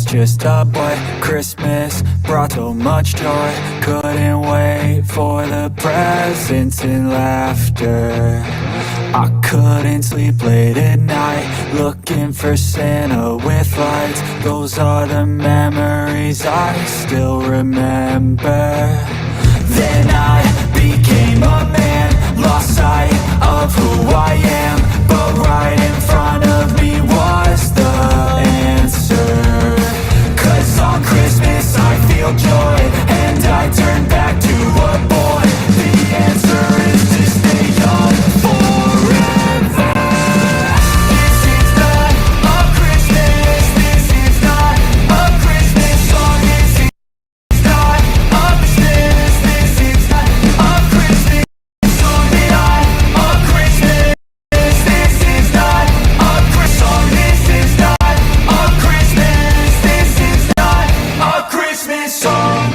Just a boy, Christmas brought so much joy. Couldn't wait for the presents and laughter. I couldn't sleep late at night, looking for Santa with lights. Those are the memories I still remember. Then I became a man, lost sight of who I am. But right in front of me was the answer. On Christmas I feel joy, and I turn back to a boy. The answer is to stay young forever. This is not a Christmas, this is not a Christmas song. This is not a Christmas, this is not a Christmas song. Not a Christmas, this is not a Christmas song. This is not a Christmas, this is a Christmas song.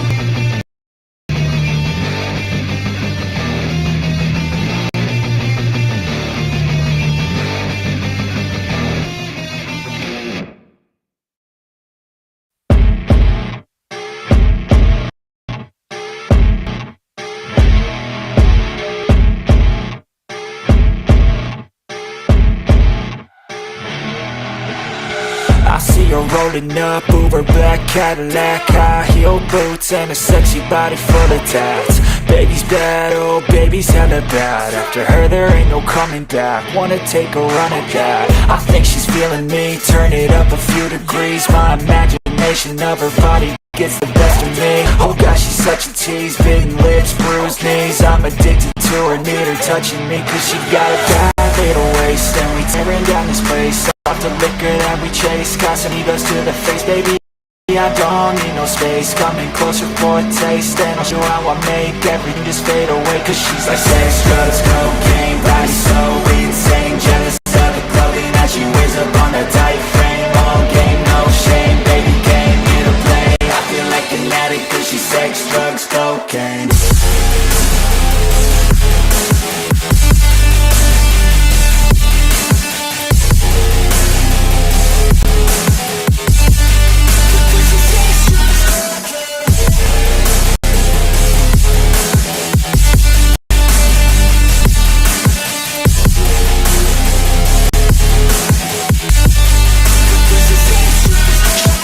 I see her rolling up, Uber black Cadillac, high heel boots and a sexy body full of tats. Baby's bad, oh baby's hella bad. After her there ain't no coming back. Wanna take a run at that. I think she's feeling me, turn it up a few degrees. My imagination of her body gets the best of me. Oh gosh, she's such a tease, bitten lips, bruised knees. I'm addicted to her, need her touching me, cause she got a bad little waist. And we tearing down this place off the liquor that we chase. Casamigos to the face, baby, I don't need no space. Coming closer for a taste, and I'll show how I make everything just fade away. Cause she's like sex, drugs, cocaine, body so insane. Jealous of the clothing that she wears up on a tight frame. All game, no shame, baby came here to play. I feel like an addict cause she's sex, drugs, cocaine.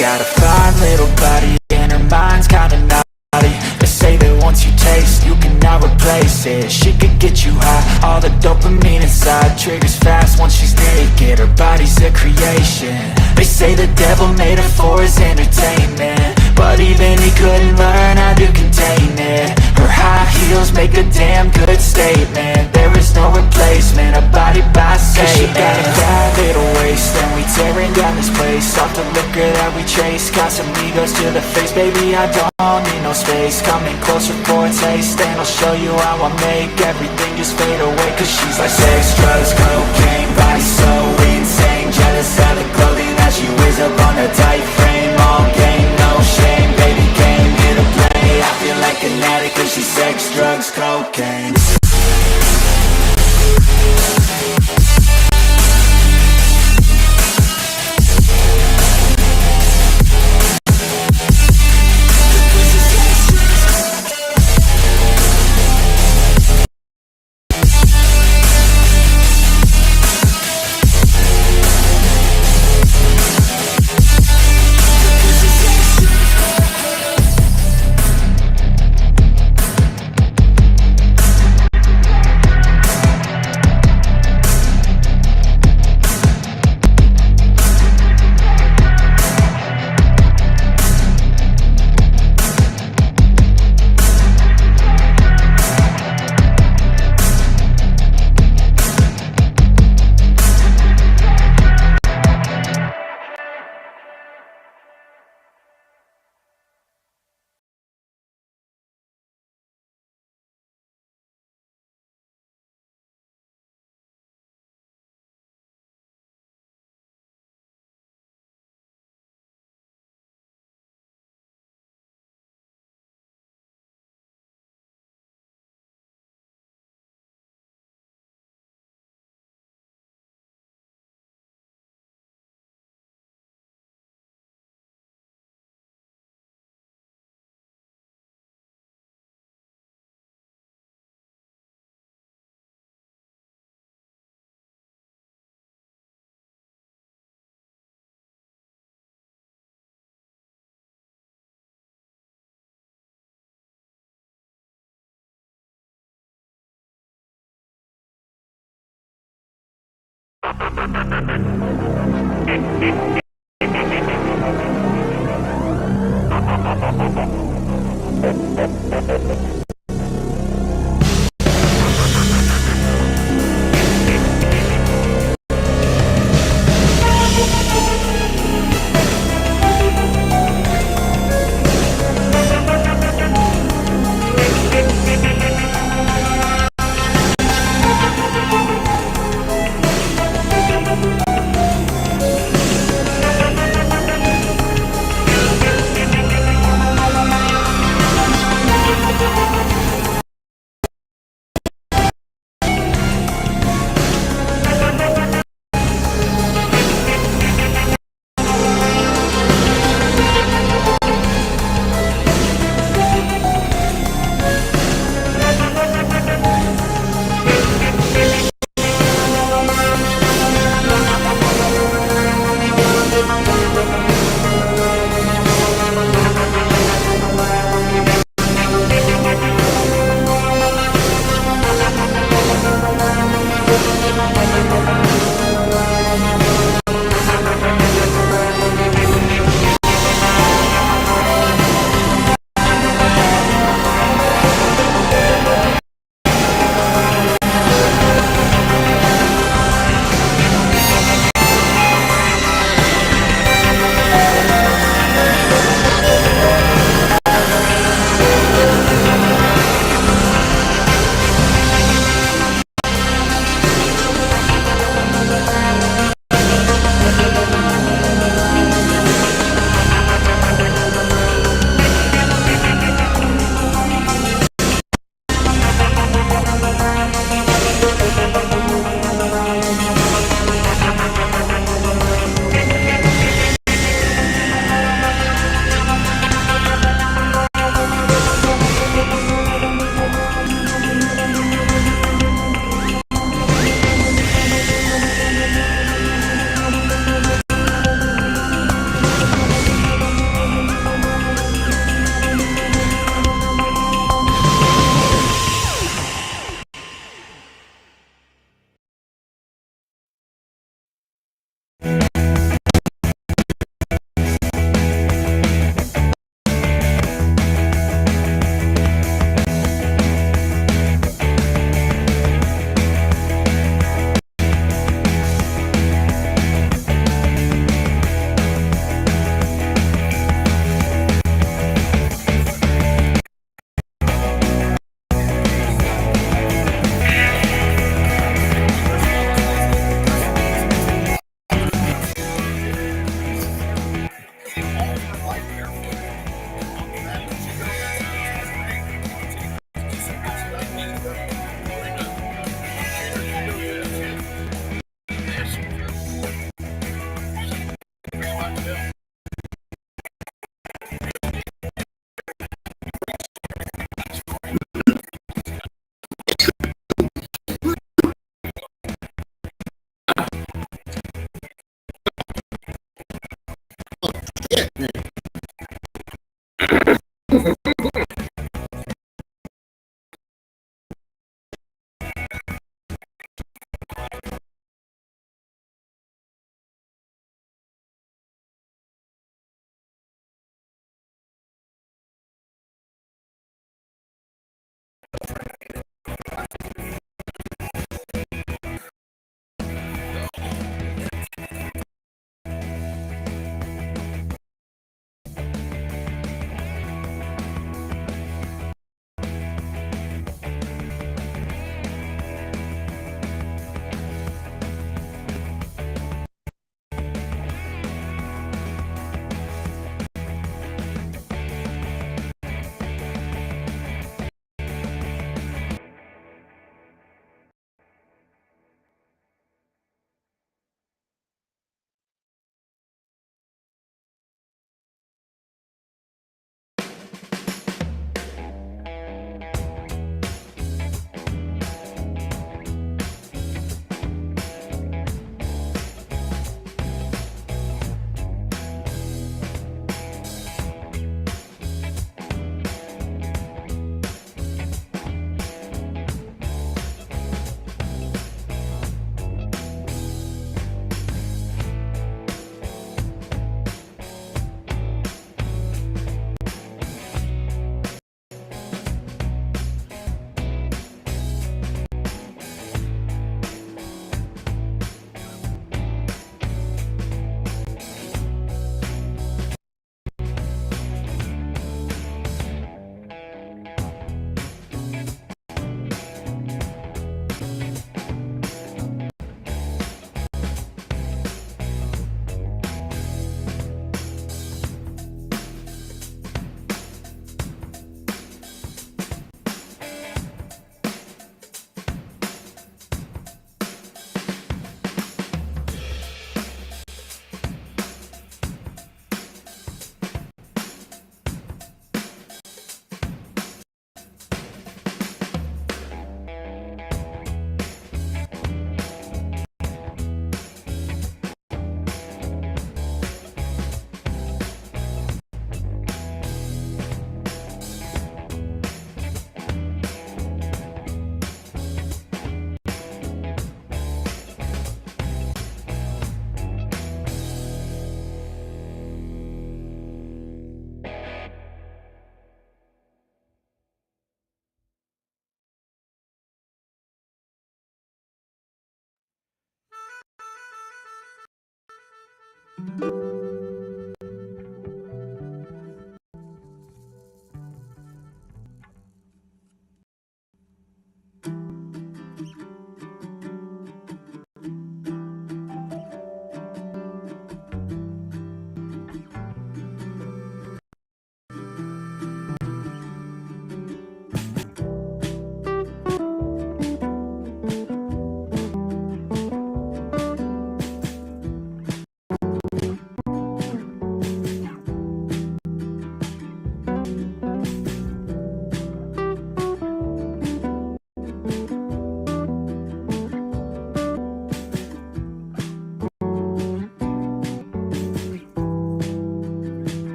Got a fine little body and her mind's kinda naughty. They say that once you taste, you cannot replace it. She could get you high, all the dopamine inside triggers fast once she's naked. Her body's a creation. They say the devil made her for his entertainment, but even he couldn't learn how to contain it. Her high heels make a damn good statement. There is no replacement, a body by Satan. She got a bad little waist, and we tearing down this place. Off the liquor that we chase, got some egos to the face. Baby, I don't need no space, coming closer for a taste, and I'll show you how I make everything just fade away. Cause she's like sex, drugs, cocaine, body so insane. Jealous of the clothing that she wears up on her tight frame. All game, no shame, baby came here to play. I feel like an addict cause she's sex, drugs, cocaine.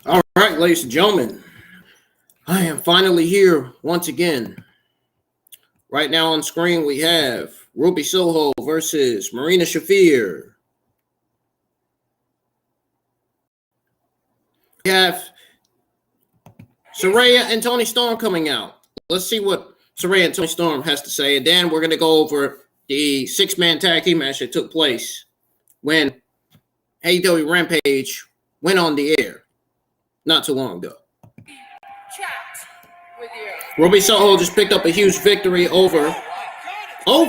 All right, ladies and gentlemen, I am finally here once again. Right now on screen, we have Ruby Soho versus Marina Shafir. We have Saraya and Toni Storm coming out. Let's see what Saraya and Toni Storm has to say. And then we're going to go over the six-man tag team match that took place when AEW Rampage went on the air not too long ago. Ruby Soho just picked up a huge victory over. Oh,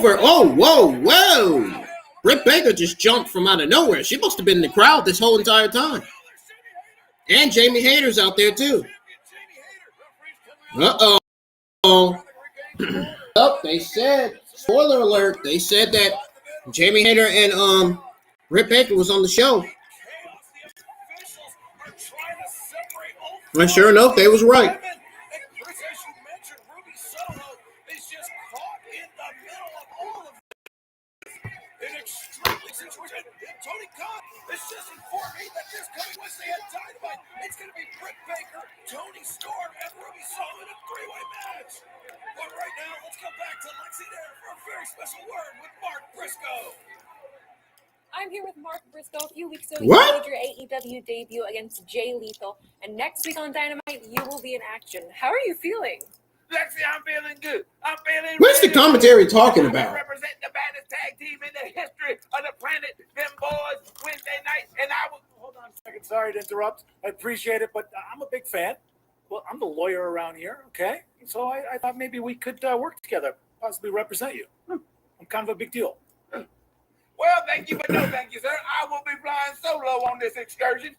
whoa. Britt Baker just jumped from out of nowhere. She must have been in the crowd this whole entire time. And Jamie Hayter's out there too. Uh-oh. Oh, they said, spoiler alert, they said that Jamie Hayter and Britt Baker was on the show. And sure enough, they was right. Tony Khan has just informed me that this coming Wednesday at Dynamite, it's going to be Britt Baker, Toni Storm, and Ruby Soho in a three-way match. But right now, let's go back to Lexi there for a very special word with Mark Briscoe. I'm here with Mark Briscoe. A few weeks ago, What? you made your AEW debut against Jay Lethal, and next week on Dynamite, you will be in action. How are you feeling? Lexi, I'm feeling good. I'm feeling What's the commentary talking about? Represent the baddest tag team in the history of the planet, them boys, Wednesday night, and I will... Hold on a second. Sorry to interrupt. I appreciate it, but I'm a big fan. Well, I'm the lawyer around here, okay? So I thought maybe we could work together, possibly represent you. I'm kind of a big deal. Well, thank you, but no thank you, sir. I will be flying solo on this excursion.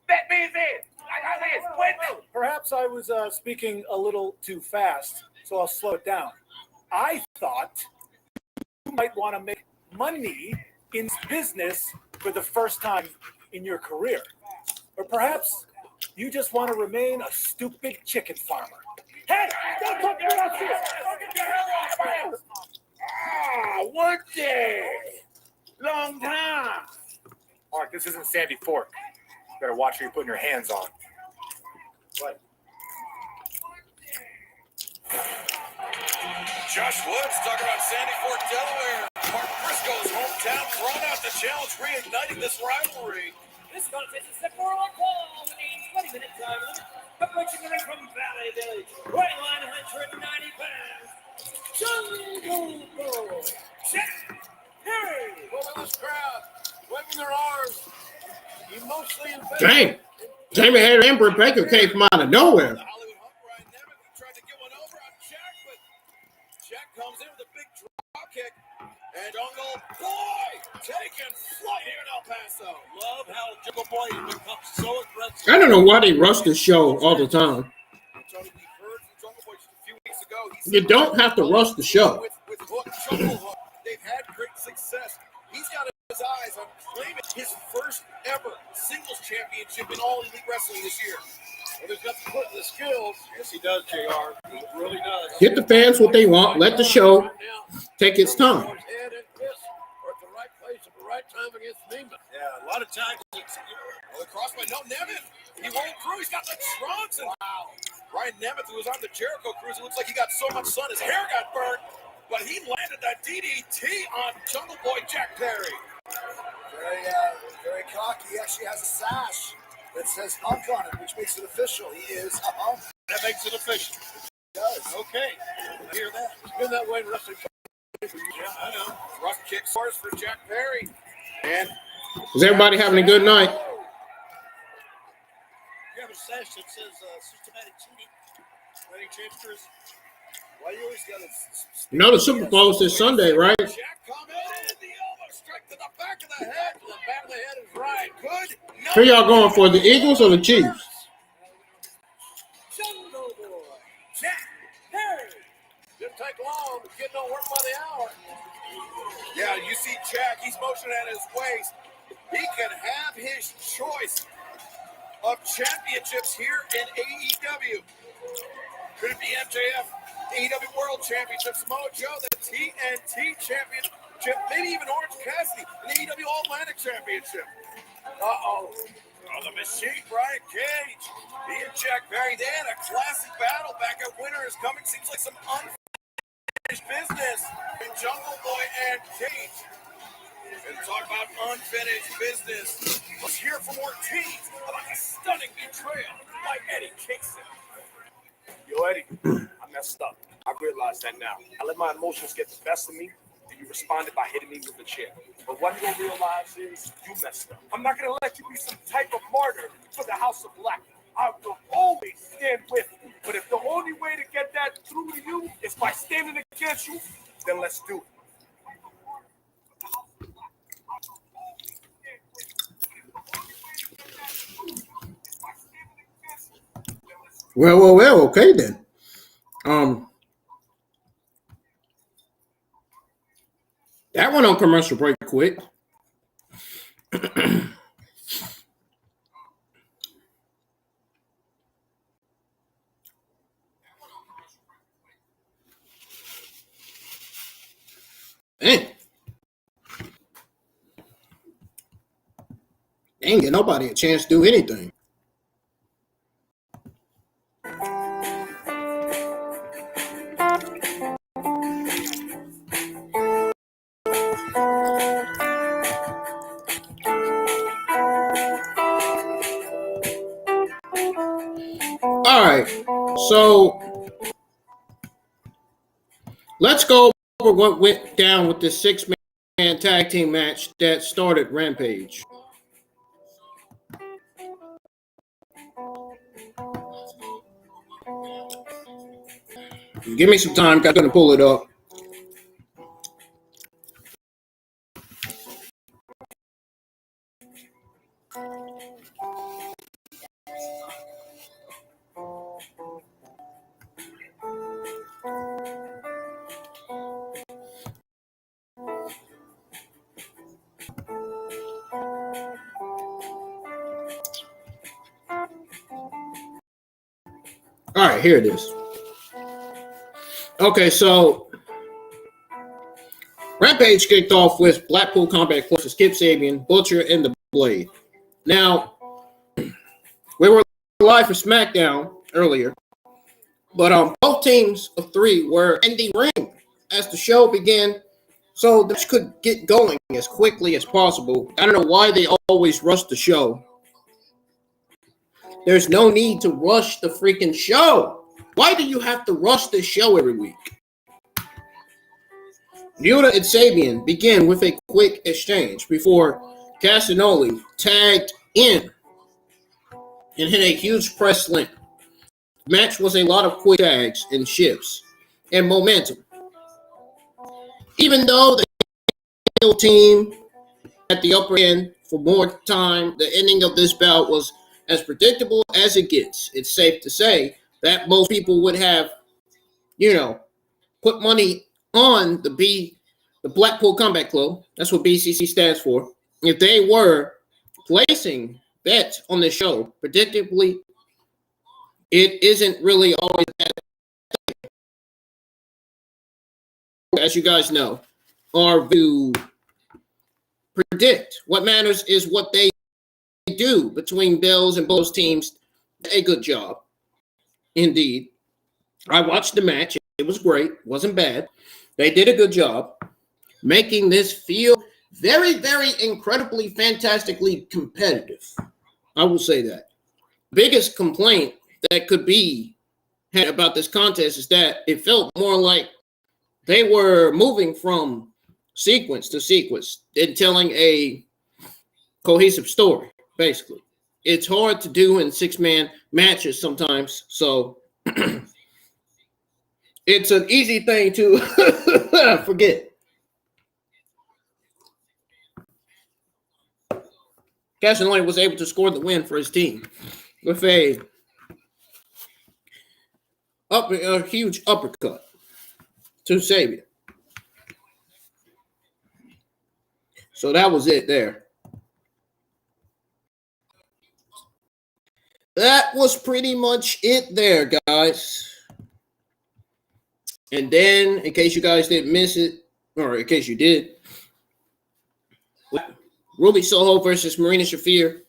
That being said, like I said, Wednesday... Perhaps I was speaking a little too fast, so I'll slow it down. I thought you might want to make money in business for the first time in your career. Or perhaps you just want to remain a stupid chicken farmer. Hey, don't talk to me out here! One day. Long time. Mark, this isn't Sandy Fork. You better watch who you're putting your hands on. What? Josh Woods talking about Sandy Fork, Delaware. Mark Briscoe's hometown brought out the challenge, reigniting this rivalry. This contest is set for a call with a 20-minute time limit. Originating from Valley Village, weighing line 190 pounds, Jungle Boy, Jack Perry. Over this crowd, waving their arms, emotionally invested. Dang. Jamie Hayter and Britt Baker came from out of nowhere. The Hollywood Hulk, Ryan Nemeth, he tried to get one over on Jack, but Jack comes in with a big drop kick. And Jungle Boy taking flight here in El Paso. Love how Jungle Boy has become so aggressive. I don't know why they rush the show all the time. Tony, we heard from Jungle Boy just a few weeks ago. You don't have to rush the show. With Hook, Jungle Hook, they've had great success. He's got his eyes on claiming his first ever singles championship in All Elite Wrestling this year. Well, there's nothing put in the skills. Yes, he does, JR. He really does. Get the fans what they want. Let the show take its time. Head and fist are at the right place at the right time against Neiman. Yeah, a lot of times it's the crossbody. No, Nemeth. He rolled through. He's got the trunks. And wow. Ryan Nemeth, who was on the Jericho Cruise, it looks like he got so much sun, his hair got burned. But he landed that DDT on Jungle Boy Jack Perry. Very cocky. He actually has a sash that says Hunk on it, which makes it official. He is a Hunk. That makes it official. It does. Okay. I hear that. It's been that way in wrestling. Yeah, I know. Rough kick source for Jack Perry. And Is everybody having a good night? you have a sash that says systematic cheating. Any chapters? Why you always got to... You know the Super Bowl is this Sunday, right? Jack come in, the elbow strike to the back of the head. The back of the head is right. Good. No. Who y'all going for, the Eagles or the Chiefs? Jungle Boy. Jack Perry. Didn't take long. Getting no work by the hour. Yeah, you see Jack. He's motioning at his waist. He can have his choice of championships here in AEW. Could it be MJF? AEW World Championship, Samoa Joe, the TNT Championship, maybe even Orange Cassidy, an AEW All-Atlantic Championship. Uh-oh. Oh, the Machine, Brian Cage. He and Jack Perry, they had a classic battle back at Winter is Coming. Seems like some unfinished business in Jungle Boy and Cage. And talk about unfinished business. Let's hear from Ortiz about the stunning betrayal by Eddie Kingston. Yo, Eddie, I messed up. I realize that now. I let my emotions get the best of me, and you responded by hitting me with a chair. But what you don't realize is you messed up. I'm not going to let you be some type of martyr for the House of Black. I will always stand with you. But if the only way to get that through to you is by standing against you, then let's do it. Well, okay then. That went on commercial break quick. Dang. Ain't get nobody a chance to do anything. All right, so let's go over what went down with the six-man tag team match that started Rampage. Give me some time, I'm gonna pull it up. All right, here it is. Okay, so Rampage kicked off with Blackpool Combat Club, Skip Sabian, Butcher, and The Blade. Now, we were live for SmackDown earlier, but both teams of three were in the ring as the show began, so this could get going as quickly as possible. I don't know why they always rush the show. There's no need to rush the freaking show. Why do you have to rush the show every week? Yuta and Sabian begin with a quick exchange before Castagnoli tagged in and hit a huge press slam. The match was a lot of quick tags and shifts and momentum. Even though the team at the upper end for more time, the ending of this bout was as predictable as it gets. It's safe to say that most people would have, put money on the Blackpool Combat Club. That's what BCC stands for. If they were placing bets on the show, predictably, it isn't really always that. As you guys know, are to predict. What matters is what they do between Bills and both teams. A good job, indeed. I watched the match. It was great. Wasn't bad. They did a good job making this feel very, very incredibly, fantastically competitive. I will say that. Biggest complaint that could be had about this contest is that it felt more like they were moving from sequence to sequence and telling a cohesive story, basically. It's hard to do in six-man matches sometimes, so it's an easy thing to forget. Castagnoli was able to score the win for his team with a huge uppercut to Sabian. So that was it there. That was pretty much it there, guys. And then, in case you guys didn't miss it, or in case you did, Ruby Soho versus Marina Shafir.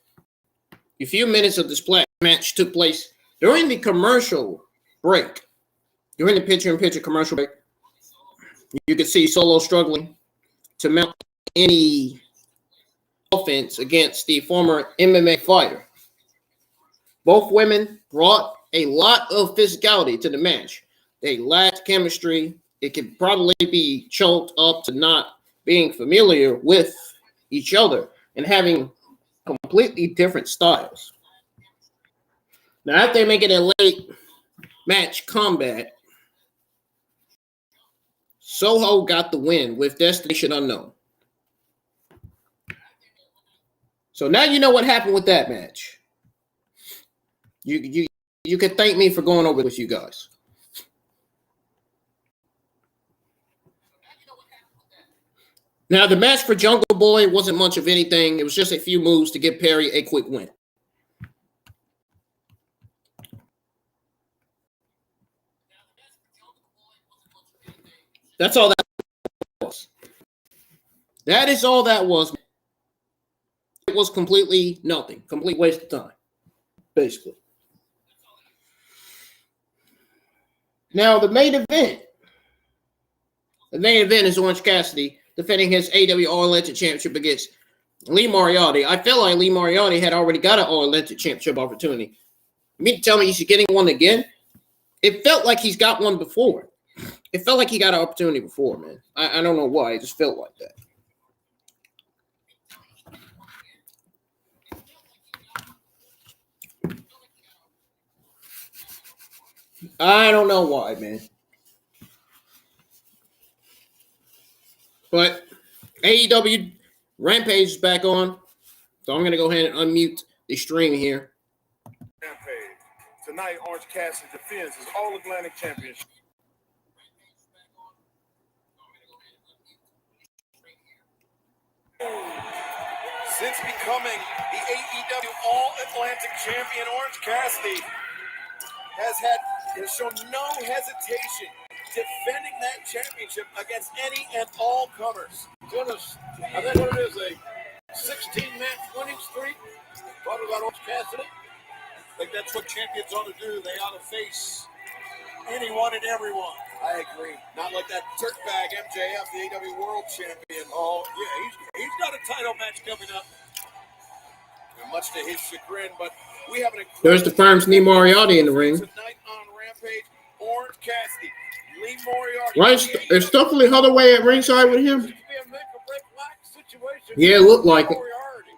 A few minutes of this match took place during the commercial break. During the picture-in-picture commercial break, you could see Solo struggling to mount any offense against the former MMA fighter. Both women brought a lot of physicality to the match. They lacked chemistry. It could probably be chalked up to not being familiar with each other and having completely different styles. Now, after they make it a late match combat, Soho got the win with Destination Unknown. So now you know what happened with that match. You can thank me for going over with you guys. Now, the match for Jungle Boy wasn't much of anything. It was just a few moves to give Perry a quick win. That's all that was. That is all that was. It was completely nothing. Complete waste of time, basically. Now, the main event. The main event is Orange Cassidy defending his AEW All-Atlantic Championship against Lee Moriarty. I feel like Lee Moriarty had already got an All-Atlantic Championship opportunity. You mean to tell me he's getting one again? It felt like he's got one before. It felt like he got an opportunity before, man. I don't know why. It just felt like that. I don't know why, man. But AEW Rampage is back on. So I'm going to go ahead and unmute the stream here. Rampage. Tonight, Orange Cassidy defends his All-Atlantic Championship. Since becoming the AEW All-Atlantic Champion, Orange Cassidy has shown no hesitation defending that championship against any and all comers. Goodness, I think what it is, a 16-match winning streak. Thought about Orange Cassidy. I think that's what champions ought to do. They ought to face anyone and everyone. I agree. Not like that dirtbag MJF, the AEW World Champion. Oh, yeah, he's got a title match coming up. And much to his chagrin, but We have an There's the firm's Lee Moriarty in the ring. Tonight on Rampage, Orange Cassidy, Lee Moriarty. Right, is Stokely Holloway at ringside with him? It could be a make or break lack situation. Yeah, it looked like it. Moriarty.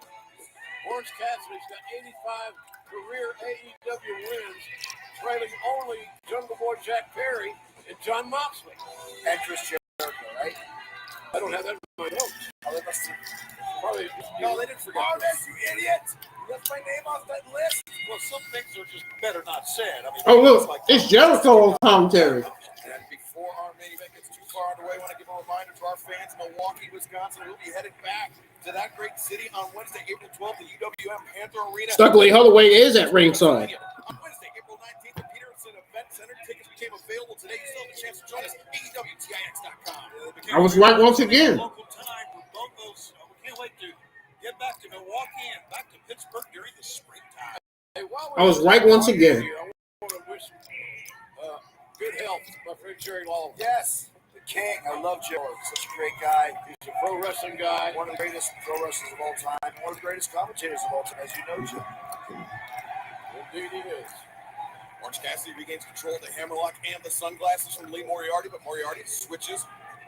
Orange Cassidy's got 85 career AEW wins, trailing only Jungle Boy Jack Perry and Jon Moxley. And Chris Jericho, right? I don't have that in my notes. Oh, they must have probably. No, they didn't forget. Chris, you idiot! That's my name off that list. Well, some things are just better not said. I mean, Oh, look, it's Jericho on commentary. And before our main event gets too far underway, I want to give a reminder to our fans in Milwaukee, Wisconsin. We'll be headed back to that great city on Wednesday, April 12th, at UWM Panther Arena. Stokely Holloway is at ringside. On Wednesday, April 19th, the Peterson Event Center. Tickets became available today. You still have a chance to join us. AEWTIX.com. I was right once again. Local time for both those. We can't wait to get back to Milwaukee and back to Pittsburgh during the springtime. Hey, I was right once again. I want to wish good health to my friend Jerry Lawler. Yes, the king. I love Jerry. Such a great guy. He's a pro wrestling guy. One of the greatest pro wrestlers of all time. One of the greatest commentators of all time, as you know, Jim. Indeed he is. Orange Cassidy regains control of the hammerlock and the sunglasses from Lee Moriarty, but Moriarty switches.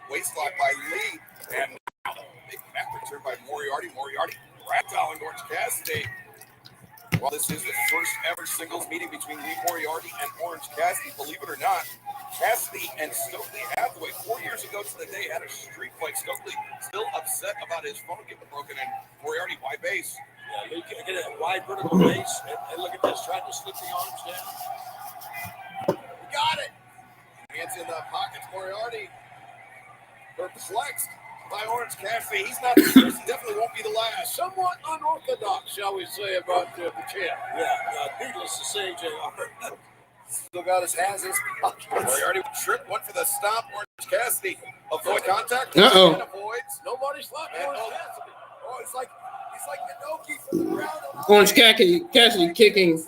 Waistlock by Lee. And now a big back return by Moriarty. Moriarty ragdolling Orange Cassidy. Well, this is the first ever singles meeting between Lee Moriarty and Orange Cassidy. Believe it or not, Cassidy and Stokely Hathaway 4 years ago to the day had a street fight. Stokely still upset about his phone getting broken, and Moriarty wide base. Yeah, Lee get a wide vertical base, and look at this, trying to slip the arms down. Got it. Hands in the pockets. Moriarty perplexed by Orange Cassidy. He's not the first, definitely won't be the last. Somewhat unorthodox, shall we say, about the champ. Yeah, needless to say, JR. Still got his hands in his pockets. Moriarty tripped, went for the stop. Orange Cassidy avoid contact. Uh-oh. And avoids. Nobody slapped Orange Cassidy. Oh, it's like Inoki from the ground. Orange Cassidy kicking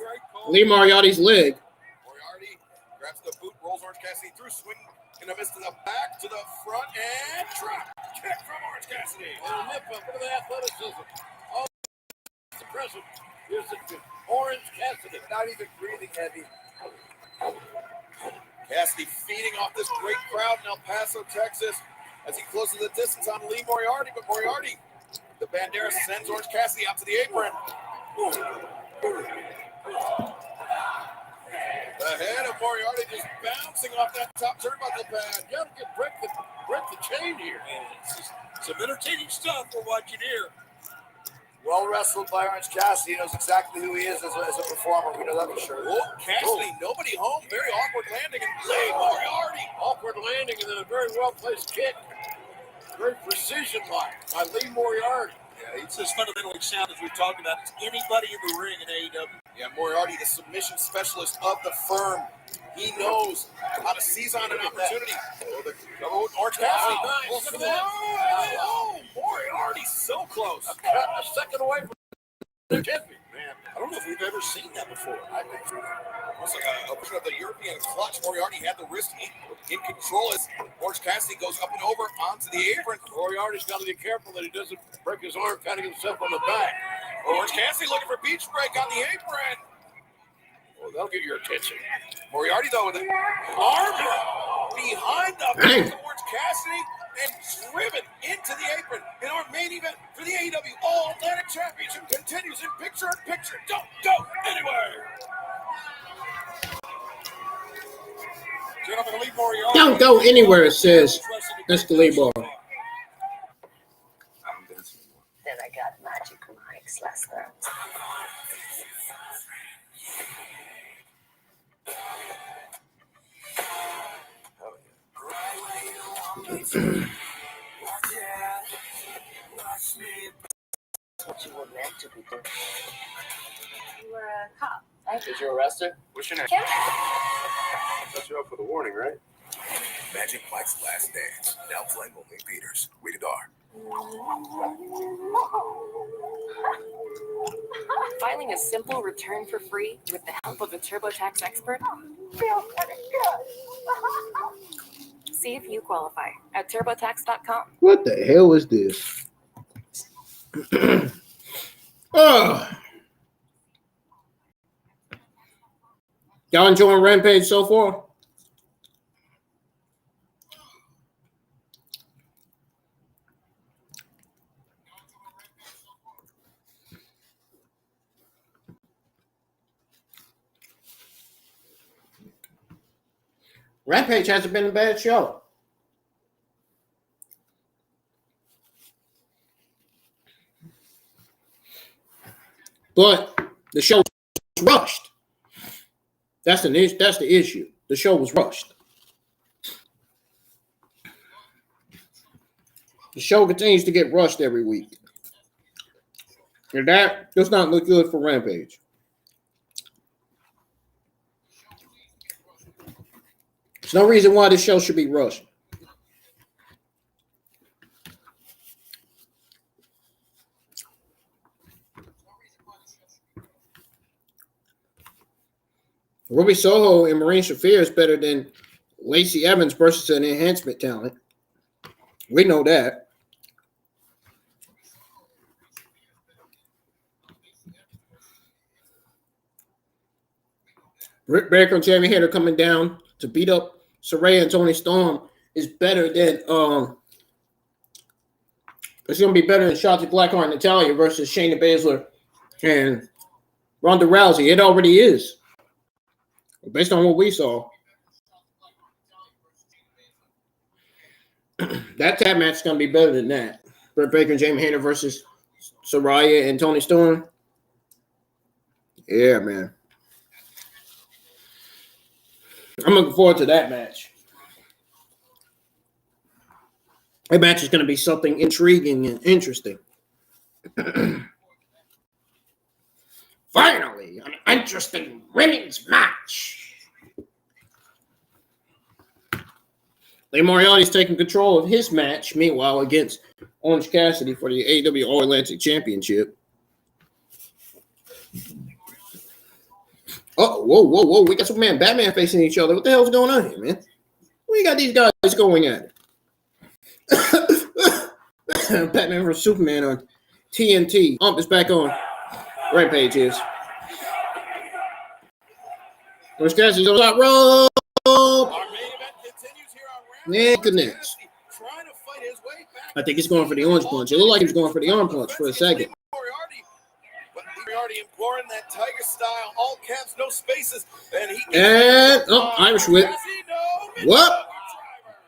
Lee Moriarty's leg. Moriarty grabs the boot, rolls Orange Cassidy through, swing. Gonna miss to the back, to the front, and drop kick from Orange Cassidy. And a nip up, look at the athleticism. Oh, it's impressive. Here's the Orange Cassidy. Not even breathing heavy. Cassidy feeding off this great crowd in El Paso, Texas, as he closes the distance on Lee Moriarty. But Moriarty, the bandera sends Orange Cassidy out to the apron. The head of Moriarty just bouncing off that top turnbuckle pad. You gotta break the chain here. It's just some entertaining stuff we're watching here. Well wrestled by Orange Cassidy. He knows exactly who he is as a performer. We know that for sure. Oh, Cassidy, nobody home. Very awkward landing. And Lee Moriarty. Awkward landing and then a very well-placed kick. Very precision-like by Lee Moriarty. Yeah, it's as fundamentally sound as we've talked about. It's anybody in the ring in AEW. Yeah, Moriarty, the submission specialist of the firm. He knows how to seize on an opportunity. Orange Cassidy. Look at that. Oh, Moriarty so close. A second away from the champion. Man, I don't know if we've ever seen that before. I think so. Almost like a version of the European clutch. Moriarty had the wrist in control as Orange Cassidy goes up and over onto the apron. Moriarty's got to be careful that he doesn't break his arm, patting himself on the back. Orange Cassidy looking for beach break on the apron. Well, that'll get your attention. Moriarty, though, with an arm behind the back of Orange Cassidy and driven into the apron. And our main event for the AEW All-Atlantic Championship continues in picture-in-picture. Don't go anywhere. Gentlemen, Lee Moriarty. Don't go anywhere, it says Mr. Lee Bar. Then I got magic mics last night. What you were meant to be doing. You were a cop. Did you arrest her? What's your name? Kim? Set you up for the warning, right? Magic Mike's Last Dance. Now playing with Lee Peters. Rated R. Filing a simple return for free with the help of a TurboTax expert? Feels pretty good. See if you qualify at TurboTax.com. What the hell is this? Oh. Y'all enjoying Rampage so far? Rampage hasn't been a bad show. But the show was rushed. That's the issue. The show was rushed. The show continues to get rushed every week. And that does not look good for Rampage. There's no reason why this show should be rushed. Ruby Soho and Marina Shafir is better than Lacey Evans versus an enhancement talent. We know that. Britt Baker and Jamie Hayter coming down to beat up Saraya and Toni Storm is better than it's going to be better than Shotzi Blackheart and Natalya versus Shayna Baszler and Ronda Rousey. It already is, based on what we saw. That tag match is going to be better than that. Britt Baker and Jamie Hayter versus Saraya and Toni Storm. Yeah, man. I'm looking forward to that match. That match is going to be something intriguing and interesting. Finally, an interesting women's match. Lee Moriarty's taking control of his match, meanwhile, against Orange Cassidy for the AEW All-Atlantic Championship. Oh, whoa. We got Superman and Batman facing each other. What the hell's going on here, man? We got these guys going at it. Batman vs. Superman on TNT. Is back on. Rampage is. Orange Cassidy's on top rope. Yeah, goodness. I think he's going for the orange punch. It looked like he was going for the arm punch for a second. Moriarty imploring that Tiger style, all caps, no spaces. Irish whip. What?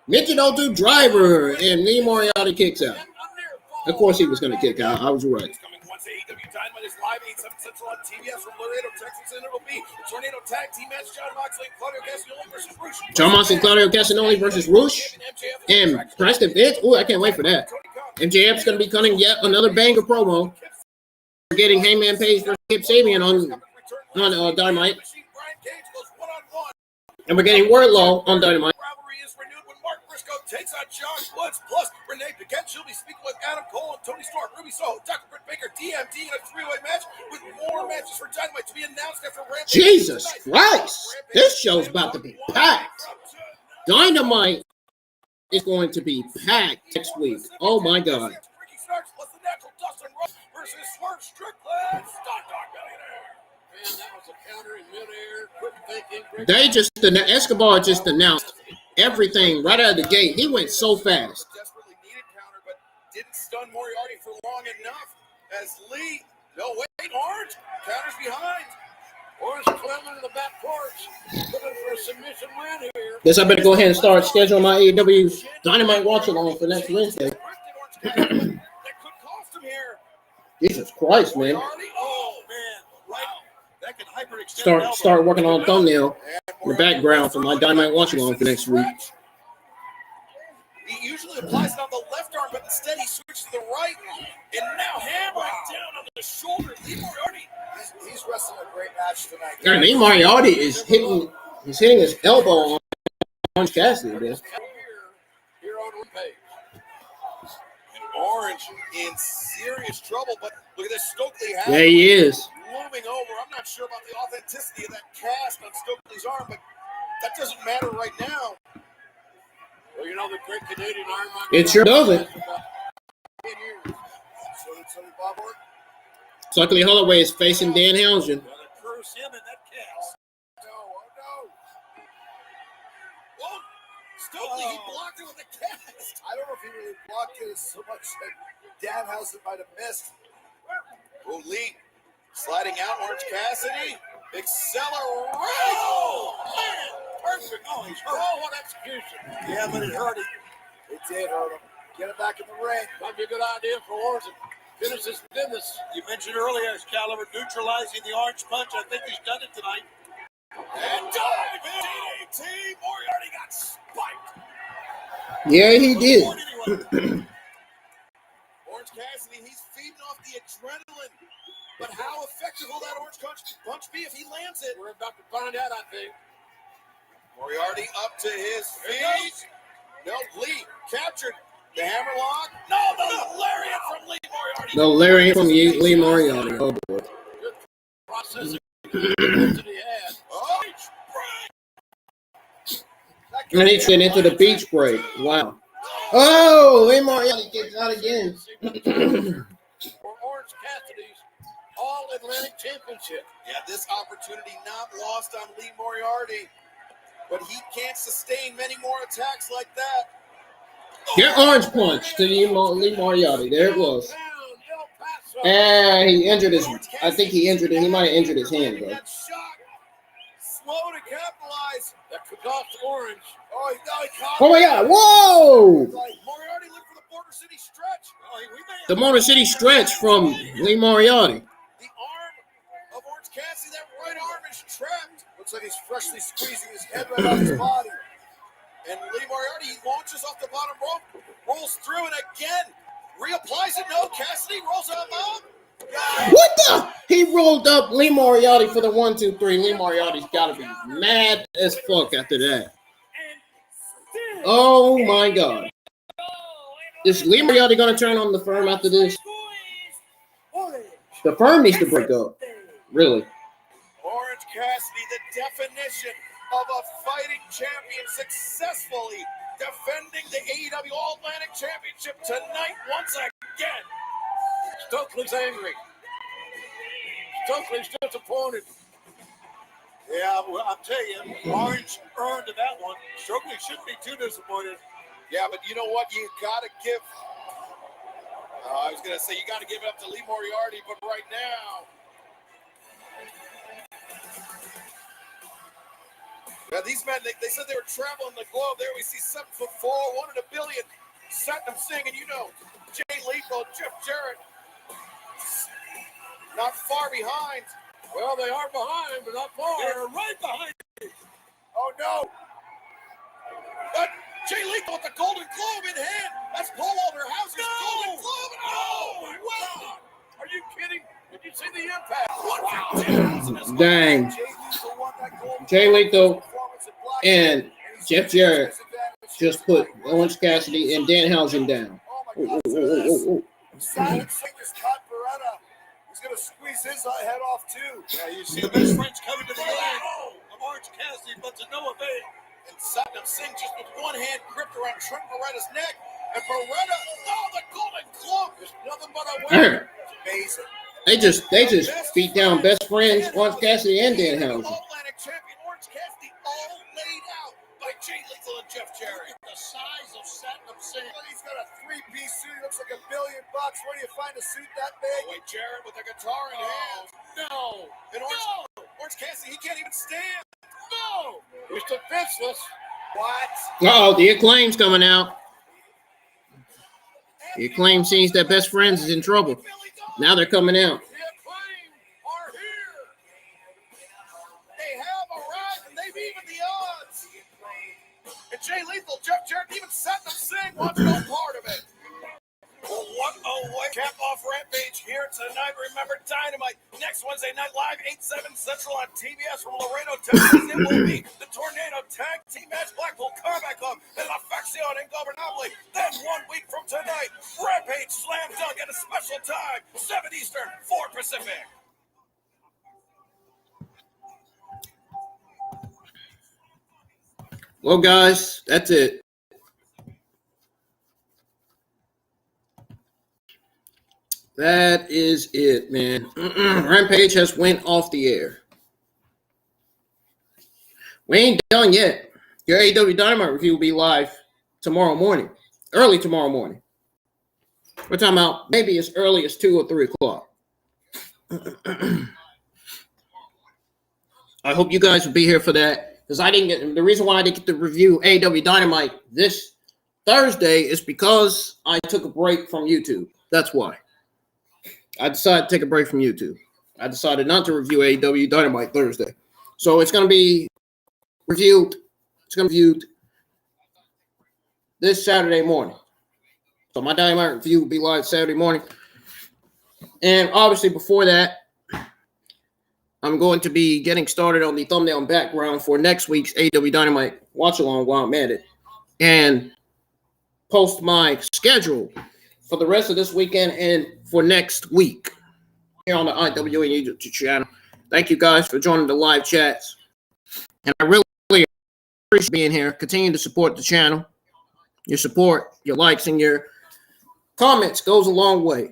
Mitchell don't do driver, and Lee Moriarty kicks out. Of course he was going to kick out. I was right. Once AEW Dynamite is live 8/7 Central on TBS from Laredo, Texas, and it'll be the Tornado Tag Team match: Jon Moxley and Claudio Castagnoli versus Rush. Jon Moxley and Claudio Castagnoli versus Rush And Preston Vince. Oh, I can't wait for that. MJF's going to be cutting yet another banger promo. We're getting Hangman Page versus Kip Sabian on Dynamite. And we're getting Wardlow on Dynamite. Rivalry is renewed when Mark Briscoe takes on Josh Woods. Plus, Renee Paquette. She'll be speaking with Adam Cole and Tony Storm, Ruby Soho, Dr. Britt Baker, DMD in a three-way match with more matches for Dynamite to be announced after Rampage. Jesus Christ! This show's about to be packed. Dynamite is going to be packed next week. Oh my God! Ricky Starks plus the natural Dustin Rhodes versus Swerve Strickland. Stock Dog Millionaire. Man, that was a counter in midair. Quick thinking. Escobar just announced everything right out of the gate. He went so fast. Desperately needed counter, but didn't stun Moriarty for long enough. As Lee, no wait, Orange counters behind. Orange Clement in the back porch, looking for a submission win here. Guess I better go ahead and start scheduling my AEW Dynamite watch along for next Wednesday. That could cost him here. Jesus Christ, man! Oh man, right. That could hyperextend. Start working on a thumbnail in the background for my Dynamite watch along for next week. He usually applies it on the left arm, but instead he switches to the right. And now hammering down on the shoulder. Lee Moriarty, he's wrestling a great match tonight. And Lee Moriarty is hitting his elbow on Orange Cassidy. Man. Here on Rampage. Orange in serious trouble, but look at this Stokely. Yeah, he is. Looming over. I'm not sure about the authenticity of that cast on Stokely's arm, but that doesn't matter right now. Well, you know the great Canadian Iron Man. It sure doesn't. Suckley Holloway is facing Dan Helgen. Curse him in that cast. Oh, Stokely, he blocked it with a cast. I don't know if he really blocked it so much that Danhausen might have missed. Oh, Lee sliding out. Orange Cassidy. Acceleration. Oh, man. Perfect. Oh, he's hurt. Oh, what execution. Yeah, but it hurt him. It did hurt him. Get him back in the ring. Might be a good idea for Orange to finish this business. You mentioned earlier, Excalibur neutralizing the orange punch. I think he's done it tonight. And dive in. DDT. Moriarty got spiked. Yeah, he did. Orange Cassidy, he's feeding off the adrenaline. But how effective will that orange punch be if he lands it? We're about to find out, I think. Moriarty up to his feet. No, Lee captured the hammerlock. No, the lariat from Lee Moriarty. The lariat from Lee Moriarty. Oh, boy. Good processing. Oh, And he went into the beach break. Wow. Oh, Lee Moriarty gets out again. For Orange Cassidy's All-Atlantic Championship. Yeah, this opportunity not lost on Lee Moriarty. But he can't sustain many more attacks like that. Get orange punch to Lee Moriarty. There it was. And he injured his. I think he injured it. He might have injured his hand, bro. Slow to capitalize. That could cost Orange. Oh, he caught. Oh my God! Whoa! Moriarty looked for the Border City stretch. The Motor City stretch from Lee Moriarty. The arm of Orange Cassidy, that right arm is trapped. Looks like he's freshly squeezing his head right out of his body. And Lee Moriarty, he launches off the bottom rope, rolls through, and again, reapplies it. No, Cassidy rolls out of What the? He rolled up Lee Moriarty for the 1, 2, 3. Lee Moriarty's got to be mad as fuck after that. Oh my God. Is Lee Moriarty going to turn on the firm after this? The firm needs to break up. Really. Orange Cassidy, the definition of a fighting champion, successfully defending the AEW All-Atlantic Championship tonight once again. Stokely's angry. Stokely's disappointed. Yeah, well, I'll tell you, Orange earned that one. Stokely shouldn't be too disappointed. Yeah, but you know what? You got to give. I was going to say you got to give it up to Lee Moriarty, but right now. Now, these men, they said they were traveling the globe. There we see 7'4", 1 in a billion. Satnam Singh, and you know, Jay Lethal, Jeff Jarrett. Not far behind. Well, they are behind, but not far. They're right behind. Oh, no. But Jay Lethal with the Golden Globe in hand. That's Paul Walter-Hauser's Golden Globe. Oh, my God. Are you kidding? Did you see the impact? Wow. Dang. Jay Lethal and Jeff Jarrett just put Orange Cassidy and Danhausen down. Sabian just caught Beretta. He's going to squeeze his head off, too. Yeah, you see the best friends coming to the leg of Orange Cassidy, but to no avail. And Satnam Singh just with one hand gripped around Trent Beretta's neck. And Beretta, the Golden Globe is nothing but a win. Amazing. They just beat down best friends, Orange Cassidy and Danhausen. All-Atlantic champion Orange Cassidy all laid out by Jay Lethal and Jeff Jarrett. The size of Satnam Singh. He's got a 3-piece suit. He looks like $1 billion. Where do you find a suit that big? Oh, wait, Jarrett with a guitar in hand. No. And Orange Cassidy, he can't even stand. No. He's defenseless. What? Uh-oh, the Acclaim's coming out. The Acclaim sees that best friends is in trouble. Now they're coming out. The Acclaim are here. They have arrived, and they've evened the odds. And Jay Lethal, Jeff Jarrett, even Satnam Singh wants no part of it. Well, what a way. Cap off Rampage here tonight. Remember, Dynamite next Wednesday night live, 8/7 Central on TBS from Laredo, Texas. It will be the Tornado Tag Team match, Blackpool Combat Club, and La Facción Ingobernable. Then 1 week from tonight, Rampage Slam Dunk at a special time, 7 Eastern, 4 Pacific. Well, guys, that's it. That is it, man. Rampage has went off the air. We ain't done yet. Your AEW Dynamite review will be live tomorrow morning, early tomorrow morning. We're talking about maybe as early as 2 or 3 o'clock. I hope you guys will be here for that, because the reason why I didn't get to review AEW Dynamite this Thursday is because I took a break from YouTube. That's why. I decided to take a break from YouTube. I decided not to review AEW Dynamite Thursday. So it's going to be reviewed. It's going to be reviewed this Saturday morning. So my Dynamite review will be live Saturday morning. And obviously before that, I'm going to be getting started on the thumbnail and background for next week's AEW Dynamite watch along while I'm at it. And post my schedule for the rest of this weekend and for next week here on the IWA YouTube channel. Thank you guys for joining the live chats. And I really appreciate being here. Continue to support the channel. Your support, your likes, and your comments goes a long way.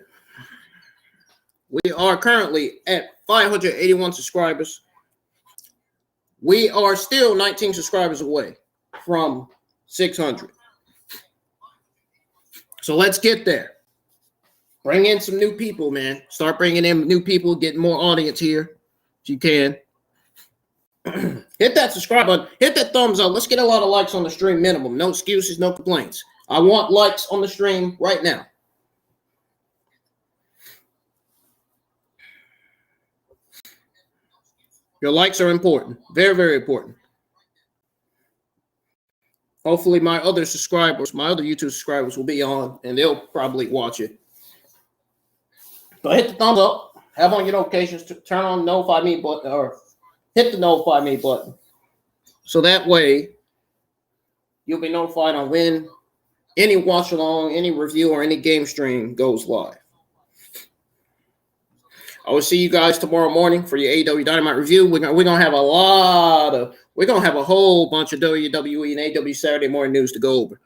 We are currently at 581 subscribers. We are still 19 subscribers away from 600. So let's get there. Bring in some new people, man. Start bringing in new people, get more audience here if you can. Hit that subscribe button. Hit that thumbs up. Let's get a lot of likes on the stream minimum. No excuses, no complaints. I want likes on the stream right now. Your likes are important. Very, very important. Hopefully my other subscribers, my other YouTube subscribers will be on, and they'll probably watch it. But hit the thumbs up. Have on your notifications. Turn on the notify me button, or hit the notify me button. So that way, you'll be notified on when any watch along, any review, or any game stream goes live. I will see you guys tomorrow morning for your AEW Dynamite review. We're gonna have a whole bunch of WWE and AEW Saturday morning news to go over.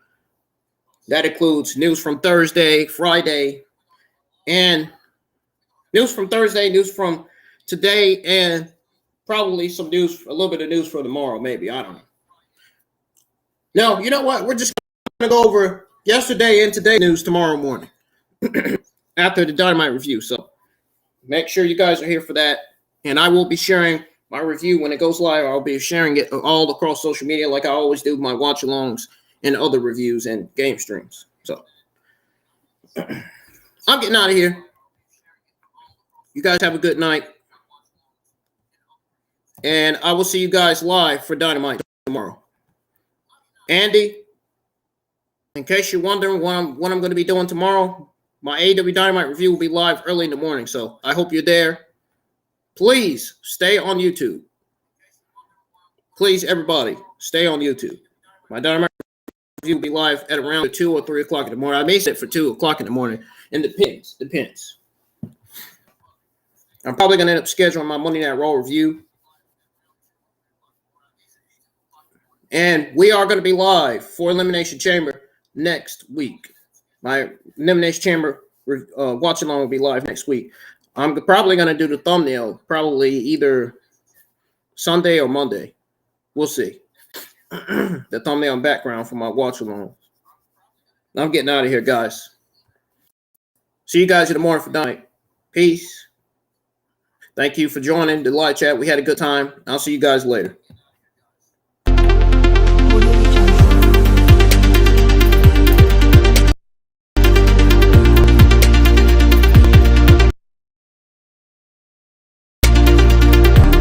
That includes news from Thursday, Friday, and news from Thursday, news from today, and probably some news, a little bit of news for tomorrow, maybe. I don't know. No, you know what? We're just gonna go over yesterday and today news tomorrow morning after the Dynamite review. So make sure you guys are here for that. And I will be sharing my review when it goes live. I'll be sharing it all across social media like I always do, my watch-alongs and other reviews and game streams. So I'm getting out of here. You guys have a good night. And I will see you guys live for Dynamite tomorrow. Andy, in case you're wondering what I'm going to be doing tomorrow, my AEW Dynamite review will be live early in the morning, so I hope you're there. Please stay on YouTube. Please, everybody, stay on YouTube. My Dynamite review will be live at around 2 or 3 o'clock in the morning. I may set for 2 o'clock in the morning. And depends. I'm probably going to end up scheduling my Monday Night Raw review. And we are going to be live for Elimination Chamber next week. My Elimination Chamber watch along will be live next week. I'm probably going to do the thumbnail probably either Sunday or Monday. We'll see. The thumbnail and background for my watch along. I'm getting out of here, guys. See you guys in the morning for night. Peace. Thank you for joining the live chat. We had a good time. I'll see you guys later.